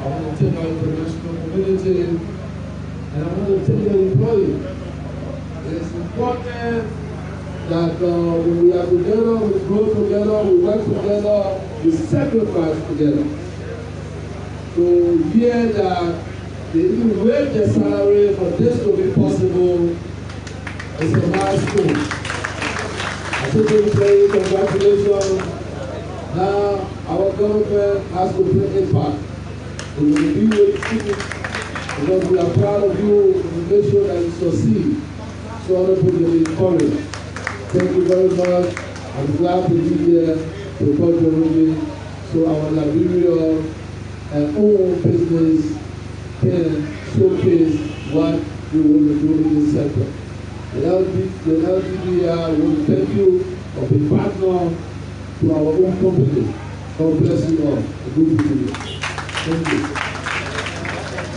I want to thank our international community, and I want to thank the employees. It's important that when we are together, we grow together, we work together, we sacrifice together. To hear that they even raise their salary for this to be possible is a milestone. I say to say congratulations. Now our government has to play a part. We will be with you because we are proud of you and make sure that you succeed. So other people will be encouraged. Thank you very much. I'm glad to be here to cut the ribbon so our Liberia and own business can showcase what we want to do in this sector. The LDBR want to thank you for being partner to our own company. God bless you all. Good to you. Thank you.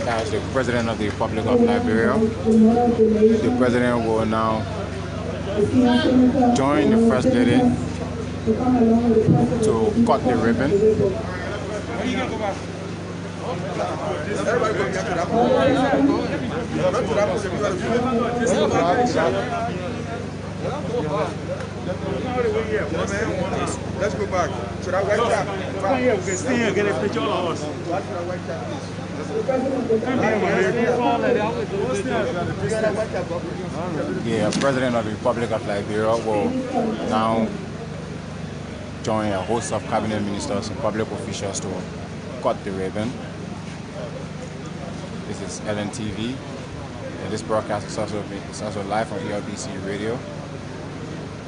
As the President of the Republic of Liberia, the President will now join the First Lady to cut the ribbon. Let's go back. Should I white cap? Come here, we can stay here and get a picture of us. The President of the Republic of Liberia will now join a host of cabinet ministers and public officials to cut the ribbon. This is LNTV, and this broadcast is also live on ERBC Radio,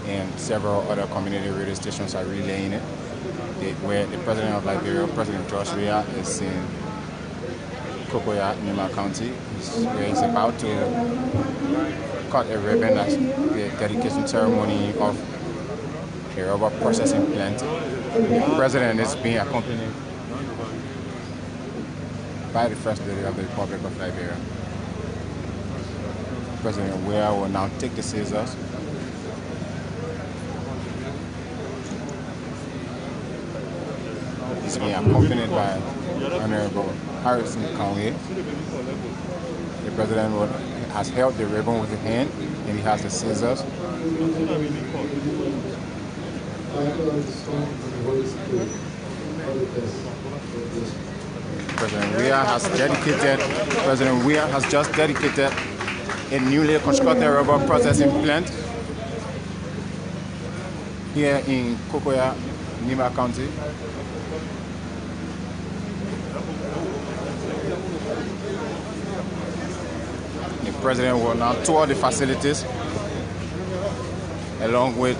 and several other community radio stations are relaying it. where the president of Liberia, President Weah, is in Cocopa, Nimba County, where he's about to cut a ribbon as the dedication ceremony of a rubber processing plant. The president is being accompanied by the First Lady of the Republic of Liberia. President Weah will now take the scissors. He's being accompanied by Honorable Harrison Conway. The president has held the ribbon with his hand and he has the scissors. President Weah has just dedicated a newly constructed rubber processing plant here in Cocopa, Nimba County. The president will now tour the facilities along with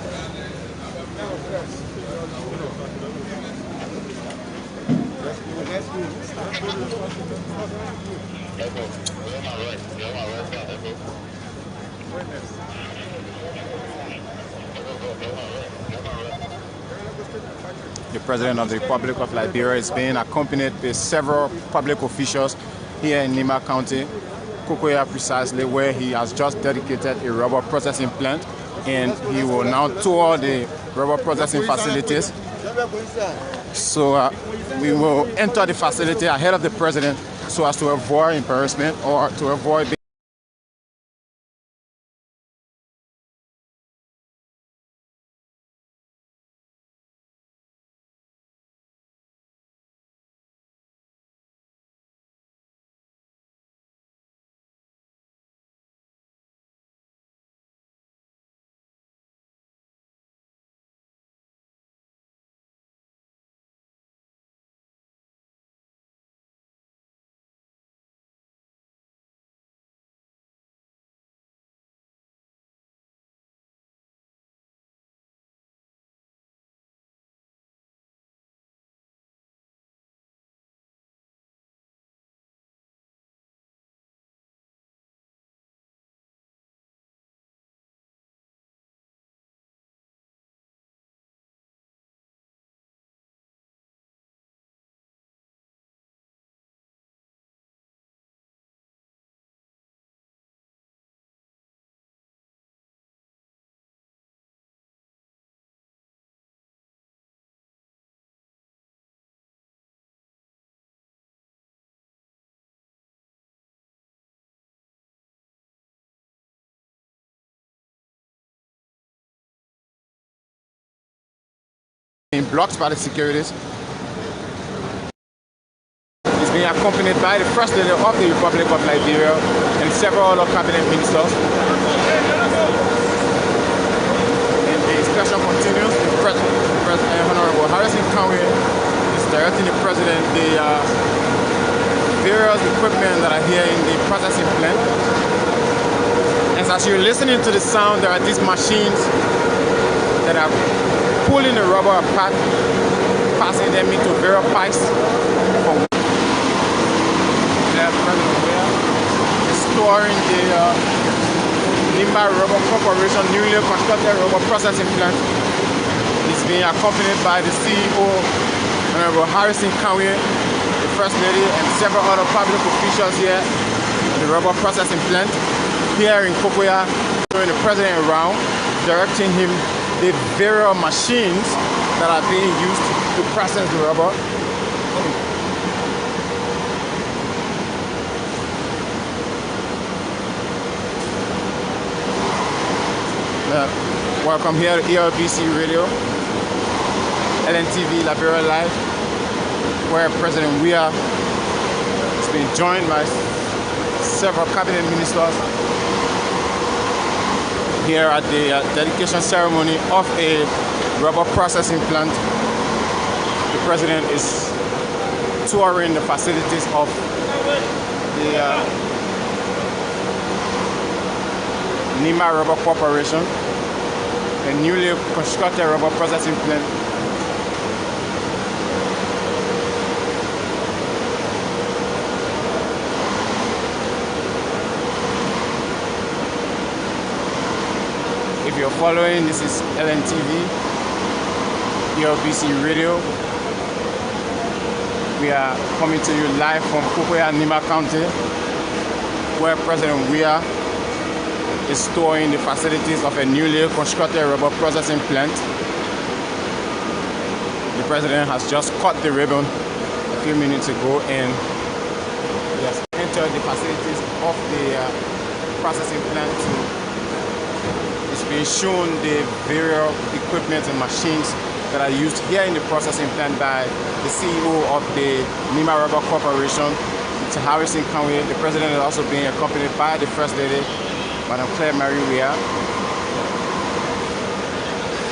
the President of the Republic of Liberia is being accompanied by several public officials here in Nimba County, Cocopa precisely, where he has just dedicated a rubber processing plant, and he will now tour the rubber processing facilities. So we will enter the facility ahead of the president so as to avoid embarrassment or to avoid blocked by the securities. He's being accompanied by the First Lady of the Republic of Liberia and several other cabinet ministers. And the inspection continues. The Honorable Harrison Conway is directing the president the various equipment that are here in the processing plant. And as you're listening to the sound, there are these machines that are pulling the rubber apart, passing them into various pipes. President Weah is storing the Nimba Rubber Corporation newly constructed rubber processing plant. He's being accompanied by the CEO, Honorable Harrison Conway, the First Lady, and several other public officials here at the rubber processing plant here in Cocopa, showing the president around, directing him the various machines that are being used to process the rubber. Welcome here to ELBC Radio, LNTV, Liberia Live, where President Weah has been joined by several cabinet ministers here at the dedication ceremony of a rubber processing plant. The president is touring the facilities of the Nimba Rubber Corporation, a newly constructed rubber processing plant following, this is LNTV, ELBC Radio. We are coming to you live from Cocopa, Nimba County, where President Weah is touring the facilities of a newly constructed rubber processing plant. The President has just cut the ribbon a few minutes ago and he has entered the facilities of the processing plant. It's been shown the various equipment and machines that are used here in the processing plant by the CEO of the Nimba Rubber Corporation, Mr. Harrison Conway. The President is also being accompanied by the First Lady, Madam Weah.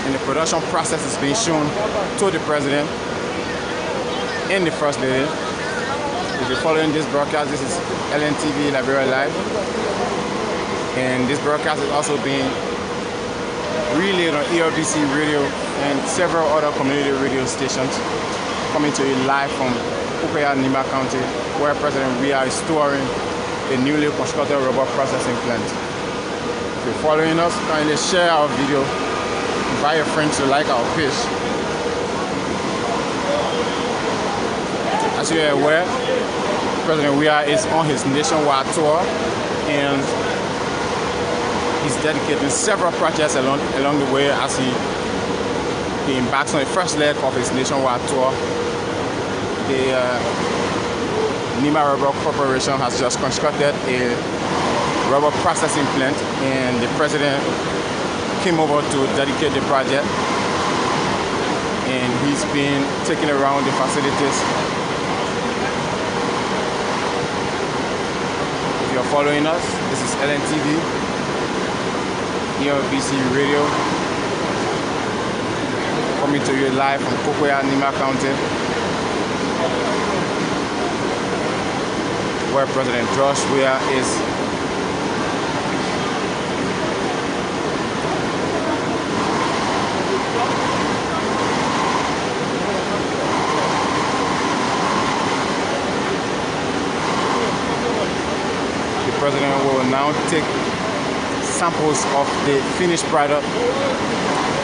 And the production process is being shown to the President and the First Lady. If you're following this broadcast, this is LNTV Liberia Live. And this broadcast is also being relayed on ELBC Radio and several other community radio stations, coming to you live from Cocopa, Nimba County, where President Weah is touring the newly constructed rubber processing plant. If you're following us, kindly share our video, invite your friends to like our page. As you are aware, President Weah is on his nationwide tour and he's dedicating several projects along the way as he embarks on the first leg of his nationwide tour. The Nimba Rubber Corporation has just constructed a rubber processing plant and the President came over to dedicate the project and he's been taken around the facilities. If you're following us, this is LNTV, ELBC Radio, coming to you live from Cocopa, Nimba County, where President Weah is. The President will now take samples of the finished product,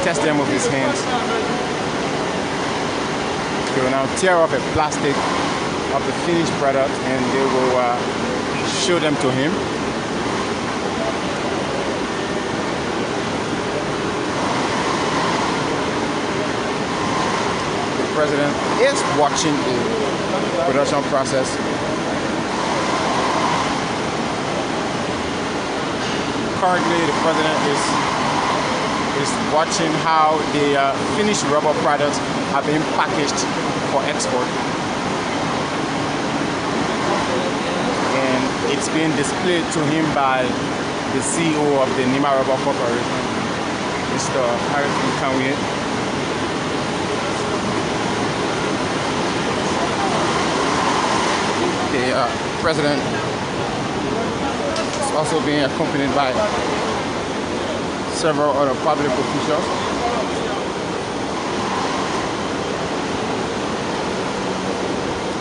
test them with his hands. They will now tear off a plastic of the finished product and they will show them to him. The President is watching the production process. Currently, the President is watching how the finished rubber products are being packaged for export. And it's being displayed to him by the CEO of the Nimba Rubber Corporation, Mr. Harrison Conway. The President is also being accompanied by several other public officials.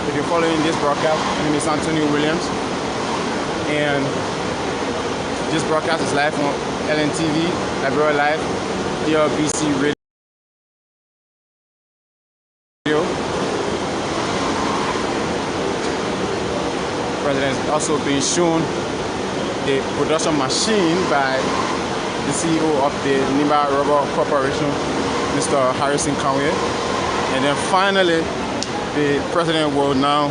If you're following this broadcast, my name is Anthony Williams, and this broadcast is live on LNTV, Liberia Live, ELBC Radio. The President is also being shown the production machine by the CEO of the Nimba Rubber Corporation, Mr. Harrison Conway. And then finally, the President will now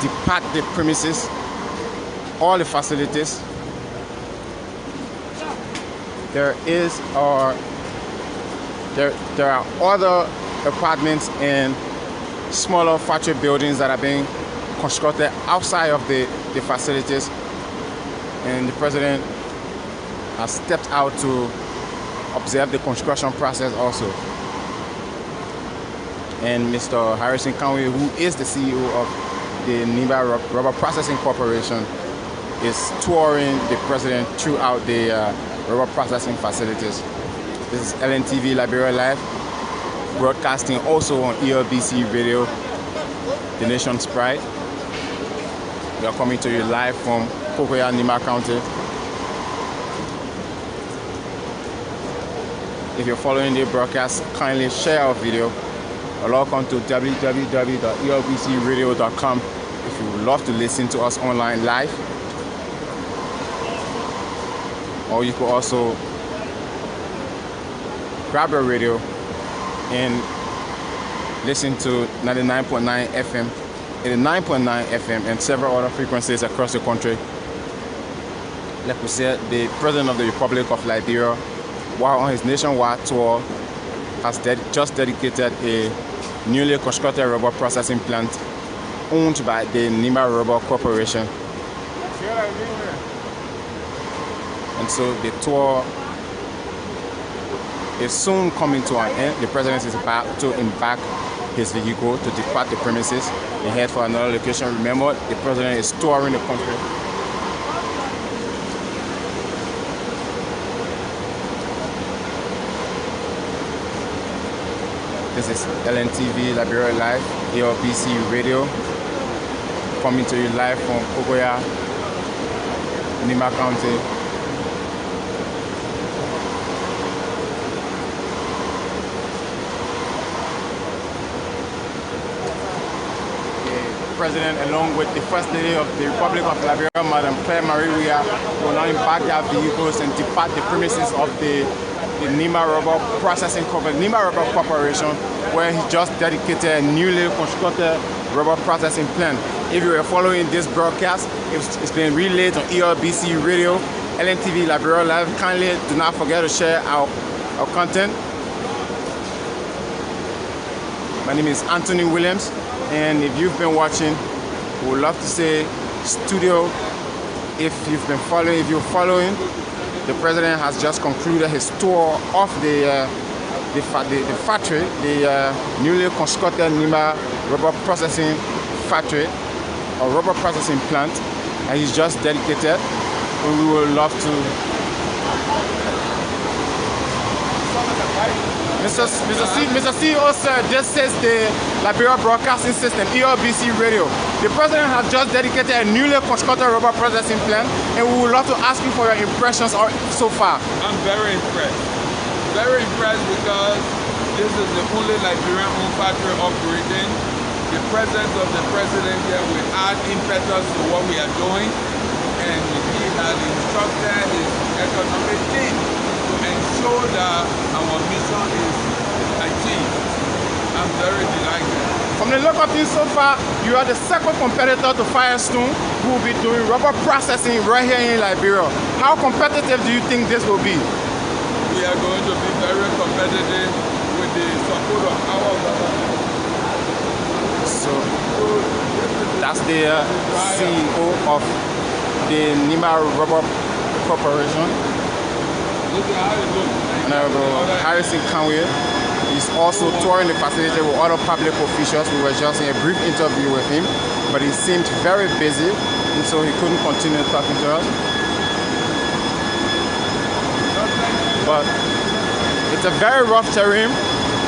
depart the premises, all the facilities. There are other apartments and smaller factory buildings that are being constructed outside of the facilities, and the President has stepped out to observe the construction process also. And Mr. Harrison Conway, who is the CEO of the Nimba Rubber Processing Corporation, is touring the President throughout the rubber processing facilities. This is LNTV Liberia Live, broadcasting also on ELBC Radio, the nation's pride. We are coming to you live from Cocopa, Nimba County. If you're following the broadcast, kindly share our video or log on to www.elbcradio.com if you would love to listen to us online live. Or you could also grab your radio and listen to 99.9 FM, 89.9 FM, and several other frequencies across the country. Like we said, the President of the Republic of Liberia, while on his nationwide tour, has just dedicated a newly constructed rubber processing plant owned by the Nimba Rubber Corporation. And so the tour is soon coming to an end. The President is about to embark his vehicle to depart the premises and head for another location. Remember, the President is touring the country. This is LNTV Liberia Live, ALBC Radio, coming to you live from Cocopa, Nimba County. The President, along with the First Lady of the Republic of Liberia, Madam Weah, will now embark their vehicles and depart the premises of the Nimba Rubber Processing Corporation, Nimba Rubber Corporation, where he just dedicated a newly constructed rubber processing plant. If you were following this broadcast, it's been relayed on ELBC Radio, LNTV Liberia Live. Kindly do not forget to share our content. My name is Anthony Williams, and if you've been watching, we would love to say studio. If you're following, the President has just concluded his tour of the factory, the newly constructed Nimba Rubber Processing Factory or Rubber Processing Plant, and he's just dedicated. And we would love to. Mr. CEO, sir, this is the Liberia Broadcasting System, ELBC Radio. The President has just dedicated a newly constructed rubber processing plant, and we would love to ask you for your impressions so far. I'm very impressed. Very impressed because this is the only Liberian-owned factory operating. The presence of the President here will add impetus to what we are doing, and he has instructed his economic team to ensure that our mission is achieved. I'm very delighted. From the look of things so far, you are the second competitor to Firestone who will be doing rubber processing right here in Liberia. How competitive do you think this will be? We are going to be very competitive with the support of our government. So that's the CEO of the Nimba Rubber Corporation, Honorable Harrison Conway. He's also touring the facility with other public officials. We were just in a brief interview with him, but he seemed very busy, and so he couldn't continue talking to us. But it's a very rough terrain.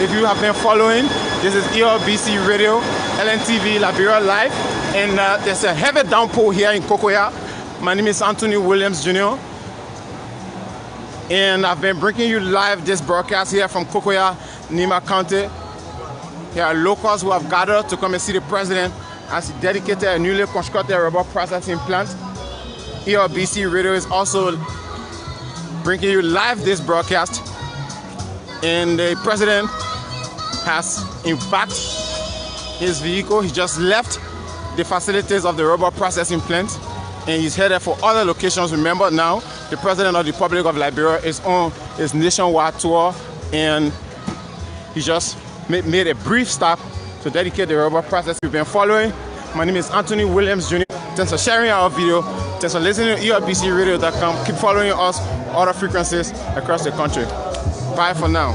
If you have been following, this is ELBC Radio, LNTV Liberia Live, and there's a heavy downpour here in Cocopa. My name is Anthony Williams Jr., and I've been bringing you live this broadcast here from Cocopa, Nimba County. Here are locals who have gathered to come and see the President as he dedicated a newly constructed rubber processing plant. ELBC Radio is also bringing you live this broadcast, and the President has embarked his vehicle. He just left the facilities of the rubber processing plant, and he's headed for other locations. Remember now, the President of the Republic of Liberia is on his nationwide tour, and he just made a brief stop to dedicate the rubber process. You've been following. My name is Anthony Williams Jr. Thanks for sharing our video. Thanks for listening to ELBCradio.com. Keep following us on other frequencies across the country. Bye for now.